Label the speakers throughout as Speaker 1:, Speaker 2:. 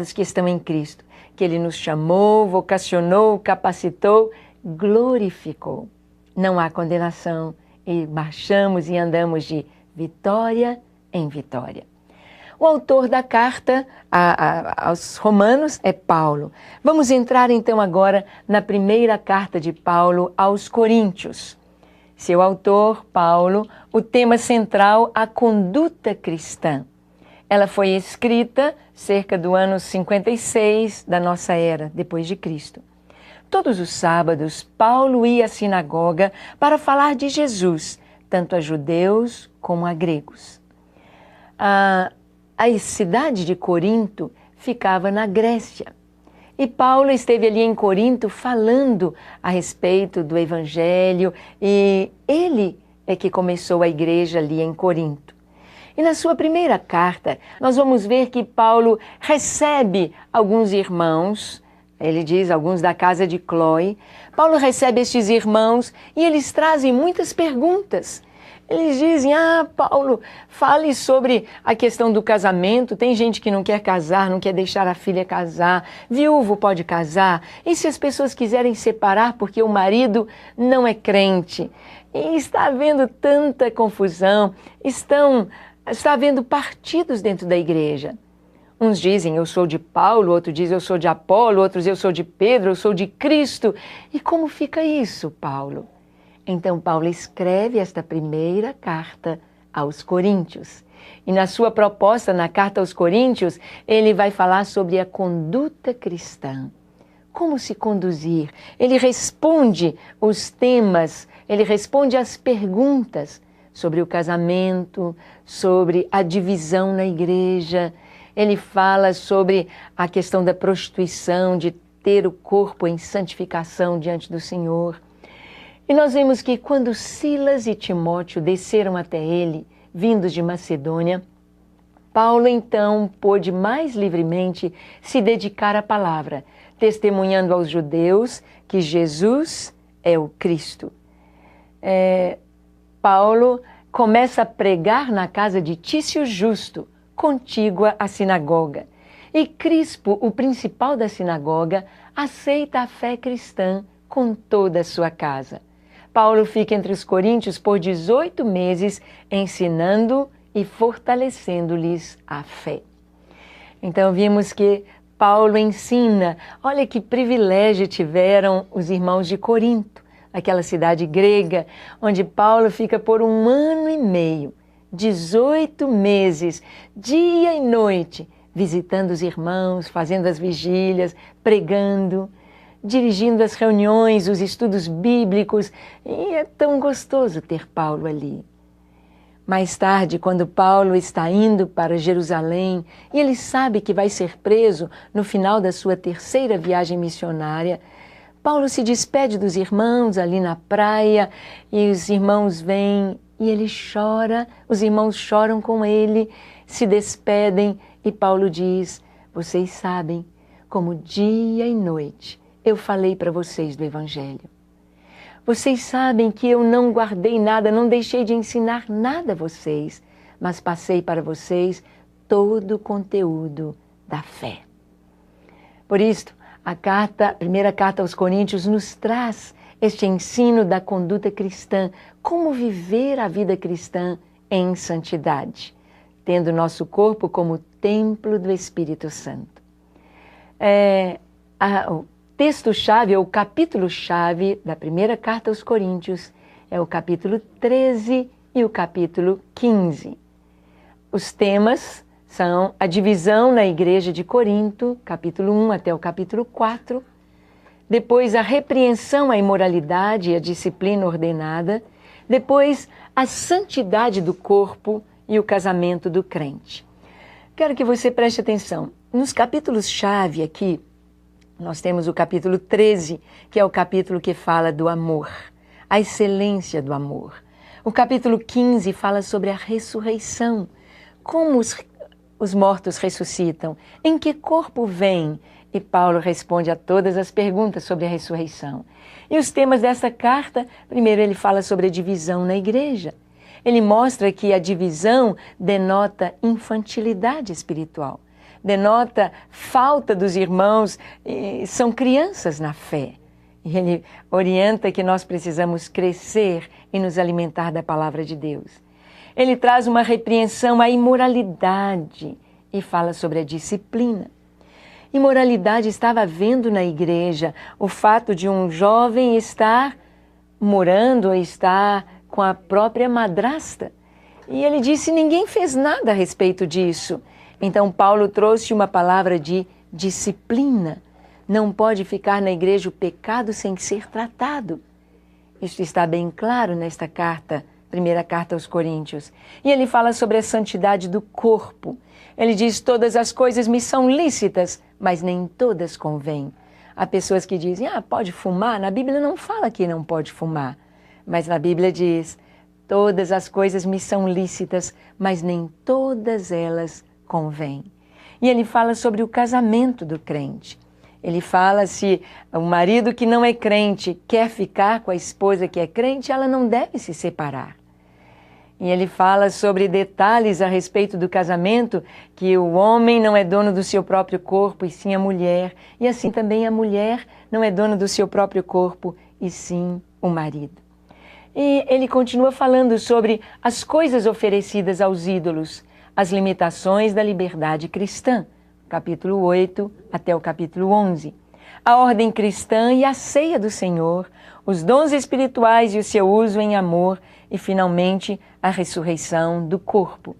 Speaker 1: os que estão em Cristo, que Ele nos chamou, vocacionou, capacitou, glorificou. Não há condenação e marchamos e andamos de vitória em vitória. O autor da carta aos Romanos é Paulo. Vamos entrar então agora na primeira carta de Paulo aos Coríntios. Seu autor, Paulo, o tema central, a conduta cristã. Ela foi escrita cerca do ano 56 da nossa era, depois de Cristo. Todos os sábados, Paulo ia à sinagoga para falar de Jesus, tanto a judeus como a gregos. A cidade de Corinto ficava na Grécia. E Paulo esteve ali em Corinto falando a respeito do Evangelho, e ele é que começou a igreja ali em Corinto. E na sua primeira carta, nós vamos ver que Paulo recebe alguns irmãos, ele diz, alguns da casa de Cloé. Paulo recebe estes irmãos e eles trazem muitas perguntas. Eles dizem, Paulo, fale sobre a questão do casamento. Tem gente que não quer casar, não quer deixar a filha casar. Viúvo pode casar. E se as pessoas quiserem separar porque o marido não é crente? E está havendo tanta confusão, está havendo partidos dentro da igreja. Uns dizem, eu sou de Paulo, outros dizem, eu sou de Apolo, outros, eu sou de Pedro, eu sou de Cristo. E como fica isso, Paulo? Então, Paulo escreve esta primeira carta aos Coríntios. E na sua proposta, na carta aos Coríntios, ele vai falar sobre a conduta cristã. Como se conduzir? Ele responde os temas, ele responde as perguntas sobre o casamento, sobre a divisão na igreja. Ele fala sobre a questão da prostituição, de ter o corpo em santificação diante do Senhor. E nós vemos que quando Silas e Timóteo desceram até ele, vindos de Macedônia, Paulo então pôde mais livremente se dedicar à palavra, testemunhando aos judeus que Jesus é o Cristo. Paulo começa a pregar na casa de Tício Justo, contígua à sinagoga. E Crispo, o principal da sinagoga, aceita a fé cristã com toda a sua casa. Paulo fica entre os coríntios por 18 meses, ensinando e fortalecendo-lhes a fé. Então vimos que Paulo ensina, olha que privilégio tiveram os irmãos de Corinto, aquela cidade grega, onde Paulo fica por 1 ano e meio, 18 meses, dia e noite, visitando os irmãos, fazendo as vigílias, pregando, dirigindo as reuniões, os estudos bíblicos, e é tão gostoso ter Paulo ali. Mais tarde, quando Paulo está indo para Jerusalém, e ele sabe que vai ser preso no final da sua 3ª viagem missionária, Paulo se despede dos irmãos ali na praia, e os irmãos vêm e ele chora, os irmãos choram com ele, se despedem, e Paulo diz, vocês sabem como dia e noite eu falei para vocês do Evangelho. Vocês sabem que eu não guardei nada, não deixei de ensinar nada a vocês, mas passei para vocês todo o conteúdo da fé. Por isto, a primeira carta aos Coríntios nos traz este ensino da conduta cristã, como viver a vida cristã em santidade, tendo nosso corpo como templo do Espírito Santo. O texto-chave, ou o capítulo-chave da primeira carta aos Coríntios é o capítulo 13 e o capítulo 15. Os temas são a divisão na igreja de Corinto, capítulo 1 até o capítulo 4, depois a repreensão à imoralidade e à disciplina ordenada, depois a santidade do corpo e o casamento do crente. Quero que você preste atenção. Nos capítulos-chave aqui, nós temos o capítulo 13, que é o capítulo que fala do amor, a excelência do amor. O capítulo 15 fala sobre a ressurreição, como os mortos ressuscitam, em que corpo vêm? E Paulo responde a todas as perguntas sobre a ressurreição. E os temas dessa carta, primeiro ele fala sobre a divisão na igreja. Ele mostra que a divisão denota infantilidade espiritual. denota falta dos irmãos, são crianças na fé. E ele orienta que nós precisamos crescer e nos alimentar da palavra de Deus. Ele traz uma repreensão à imoralidade e fala sobre a disciplina. Imoralidade estava havendo na igreja, o fato de um jovem estar morando ou estar com a própria madrasta. E ele disse, ninguém fez nada a respeito disso. Então Paulo trouxe uma palavra de disciplina. Não pode ficar na igreja o pecado sem ser tratado. Isso está bem claro nesta carta, primeira carta aos Coríntios. E ele fala sobre a santidade do corpo. Ele diz, todas as coisas me são lícitas, mas nem todas convêm. Há pessoas que dizem, pode fumar? Na Bíblia não fala que não pode fumar. Mas na Bíblia diz, todas as coisas me são lícitas, mas nem todas elas convêm. E ele fala sobre o casamento do crente. Ele fala se o marido que não é crente quer ficar com a esposa que é crente, ela não deve se separar. E ele fala sobre detalhes a respeito do casamento, que o homem não é dono do seu próprio corpo, e sim a mulher. E assim também a mulher não é dona do seu próprio corpo, e sim o marido. E ele continua falando sobre as coisas oferecidas aos ídolos, as limitações da liberdade cristã, capítulo 8 até o capítulo 11. A ordem cristã e a ceia do Senhor, os dons espirituais e o seu uso em amor, e finalmente a ressurreição do corpo.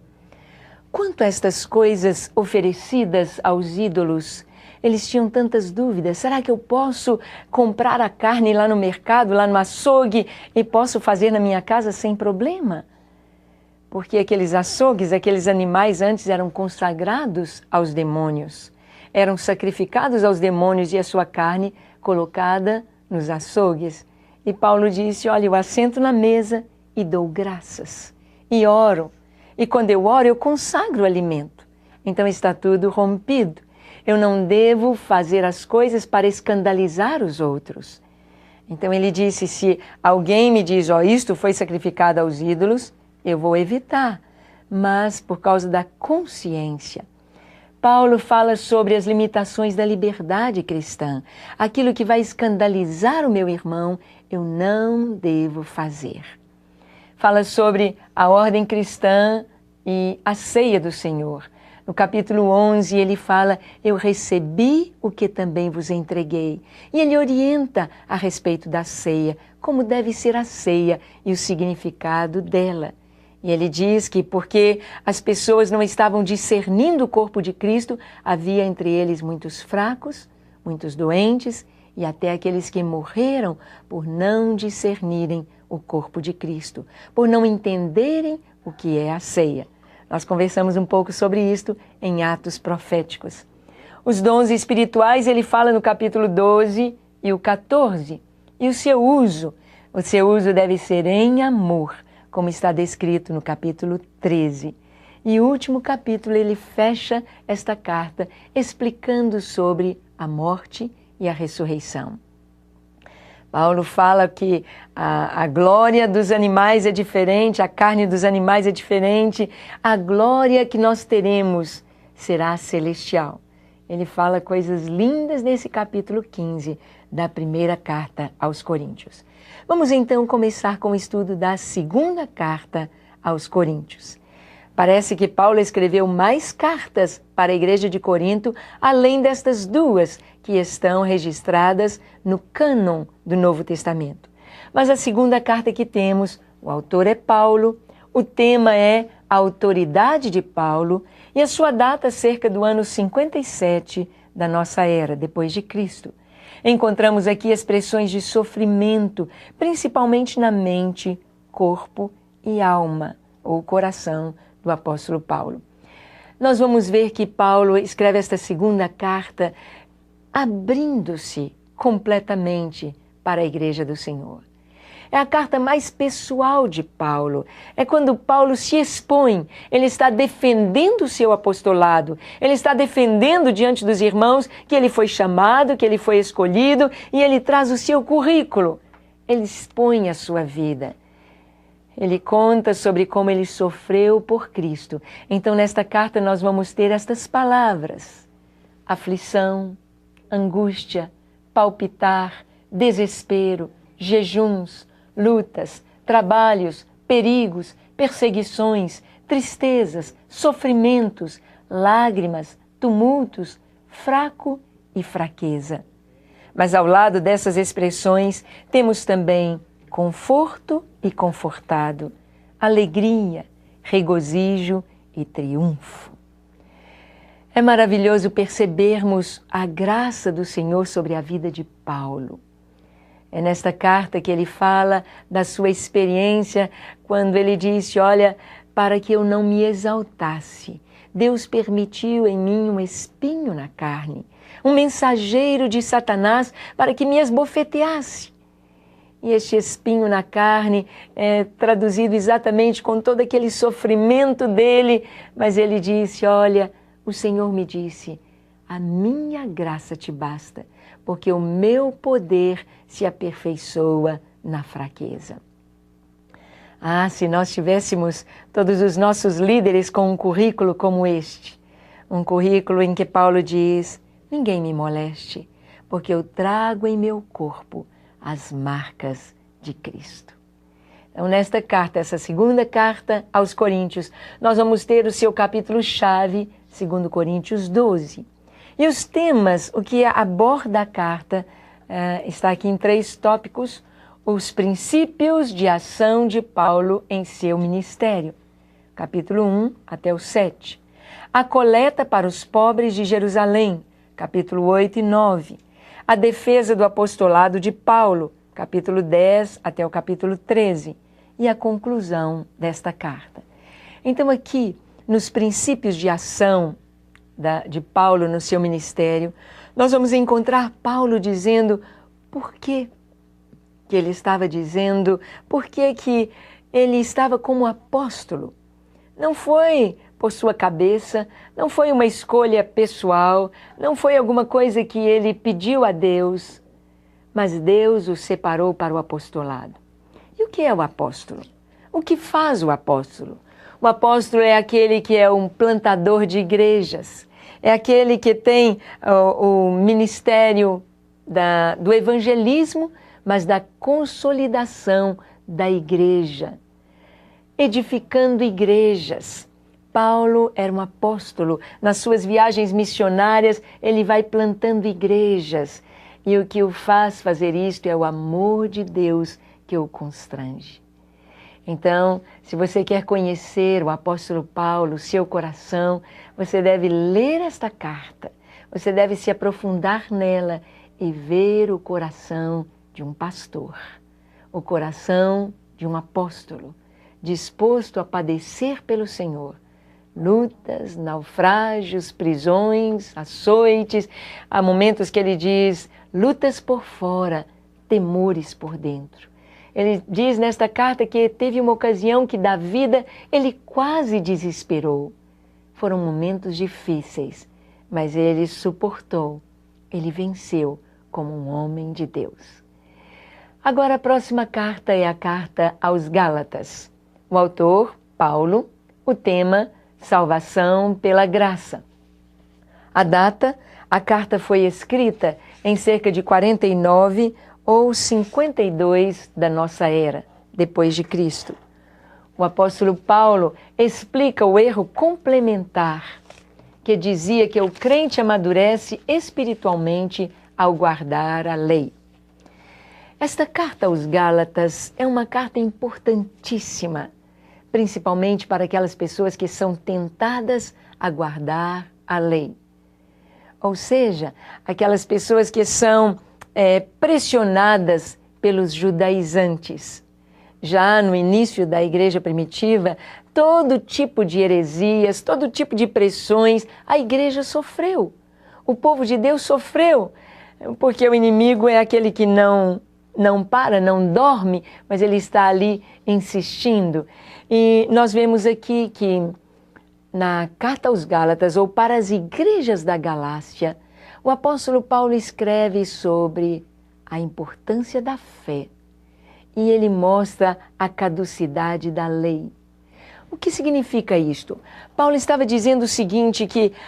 Speaker 1: Quanto a estas coisas oferecidas aos ídolos, eles tinham tantas dúvidas. Será que eu posso comprar a carne lá no mercado, lá no açougue, e posso fazer na minha casa sem problema? Porque aqueles açougues, aqueles animais antes eram consagrados aos demônios. Eram sacrificados aos demônios e a sua carne colocada nos açougues. E Paulo disse, olha, eu assento na mesa e dou graças, e oro. E quando eu oro, eu consagro o alimento. Então está tudo rompido. Eu não devo fazer as coisas para escandalizar os outros. Então ele disse, se alguém me diz, isto foi sacrificado aos ídolos, eu vou evitar, mas por causa da consciência. Paulo fala sobre as limitações da liberdade cristã. Aquilo que vai escandalizar o meu irmão, eu não devo fazer. Fala sobre a ordem cristã e a ceia do Senhor. No capítulo 11, ele fala, eu recebi o que também vos entreguei. E ele orienta a respeito da ceia, como deve ser a ceia e o significado dela. E ele diz que porque as pessoas não estavam discernindo o corpo de Cristo, havia entre eles muitos fracos, muitos doentes e até aqueles que morreram por não discernirem o corpo de Cristo, por não entenderem o que é a ceia. Nós conversamos um pouco sobre isto em Atos Proféticos. Os dons espirituais ele fala no capítulo 12 e o 14. E o seu uso deve ser em amor, como está descrito no capítulo 13. E o último capítulo ele fecha esta carta explicando sobre a morte e a ressurreição. Paulo fala que a glória dos animais é diferente, a carne dos animais é diferente, a glória que nós teremos será celestial. Ele fala coisas lindas nesse capítulo 15 da primeira carta aos Coríntios. Vamos então começar com o estudo da segunda carta aos Coríntios. Parece que Paulo escreveu mais cartas para a igreja de Corinto, além destas duas que estão registradas no cânon do Novo Testamento. Mas a segunda carta que temos, o autor é Paulo, o tema é a autoridade de Paulo e a sua data cerca do ano 57 da nossa era, depois de Cristo. Encontramos aqui expressões de sofrimento, principalmente na mente, corpo e alma, ou coração do apóstolo Paulo. Nós vamos ver que Paulo escreve esta segunda carta abrindo-se completamente para a igreja do Senhor. É a carta mais pessoal de Paulo. É quando Paulo se expõe, ele está defendendo o seu apostolado, ele está defendendo diante dos irmãos que ele foi chamado, que ele foi escolhido e ele traz o seu currículo. Ele expõe a sua vida. Ele conta sobre como ele sofreu por Cristo. Então, nesta carta, nós vamos ter estas palavras: aflição, angústia, palpitar, desespero, jejuns, lutas, trabalhos, perigos, perseguições, tristezas, sofrimentos, lágrimas, tumultos, fraco e fraqueza. Mas ao lado dessas expressões, temos também conforto e confortado, alegria, regozijo e triunfo. É maravilhoso percebermos a graça do Senhor sobre a vida de Paulo. É nesta carta que ele fala da sua experiência, quando ele disse: olha, para que eu não me exaltasse, Deus permitiu em mim um espinho na carne, um mensageiro de Satanás para que me esbofeteasse. E este espinho na carne é traduzido exatamente com todo aquele sofrimento dele, mas ele disse: olha, o Senhor me disse: a minha graça te basta, porque o meu poder se aperfeiçoa na fraqueza. Ah, se nós tivéssemos todos os nossos líderes com um currículo como este, um currículo em que Paulo diz: ninguém me moleste, porque eu trago em meu corpo as marcas de Cristo. Então, nesta carta, essa segunda carta aos Coríntios, nós vamos ter o seu capítulo-chave, 2 Coríntios 12. E os temas, o que aborda a carta, está aqui em 3 tópicos: os princípios de ação de Paulo em seu ministério, capítulo 1 até o 7. A coleta para os pobres de Jerusalém, capítulo 8 e 9. A defesa do apostolado de Paulo, capítulo 10 até o capítulo 13. E a conclusão desta carta. Então, aqui, nos princípios de ação de Paulo no seu ministério, nós vamos encontrar Paulo dizendo por que ele estava dizendo, por que ele estava como apóstolo. Não foi por sua cabeça, não foi uma escolha pessoal, não foi alguma coisa que ele pediu a Deus, mas Deus o separou para o apostolado. E o que é o apóstolo? O que faz o apóstolo? O apóstolo é aquele que é um plantador de igrejas, é aquele que tem o ministério do evangelismo, mas da consolidação da igreja, edificando igrejas. Paulo era um apóstolo. Nas suas viagens missionárias, ele vai plantando igrejas. E o que o faz fazer isto é o amor de Deus que o constrange. Então, se você quer conhecer o apóstolo Paulo, seu coração, você deve ler esta carta. Você deve se aprofundar nela e ver o coração de um pastor, o coração de um apóstolo, disposto a padecer pelo Senhor. Lutas, naufrágios, prisões, açoites. Há momentos que ele diz: lutas por fora, temores por dentro. Ele diz nesta carta que teve uma ocasião que da vida ele quase desesperou. Foram momentos difíceis, mas ele suportou, ele venceu como um homem de Deus. Agora a próxima carta é a carta aos Gálatas. O autor, Paulo, o tema, salvação pela graça. A data, a carta foi escrita em cerca de 49 ou 52 da nossa era, depois de Cristo. O apóstolo Paulo explica o erro complementar, que dizia que o crente amadurece espiritualmente ao guardar a lei. Esta carta aos Gálatas é uma carta importantíssima, principalmente para aquelas pessoas que são tentadas a guardar a lei. Ou seja, aquelas pessoas que são pressionadas pelos judaizantes. Já no início da igreja primitiva, todo tipo de heresias, todo tipo de pressões, a igreja sofreu. O povo de Deus sofreu, porque o inimigo é aquele que não para, não dorme, mas ele está ali insistindo. E nós vemos aqui que na carta aos Gálatas, ou para as igrejas da Galácia, o apóstolo Paulo escreve sobre a importância da fé e ele mostra a caducidade da lei. O que significa isto? Paulo estava dizendo o seguinte, que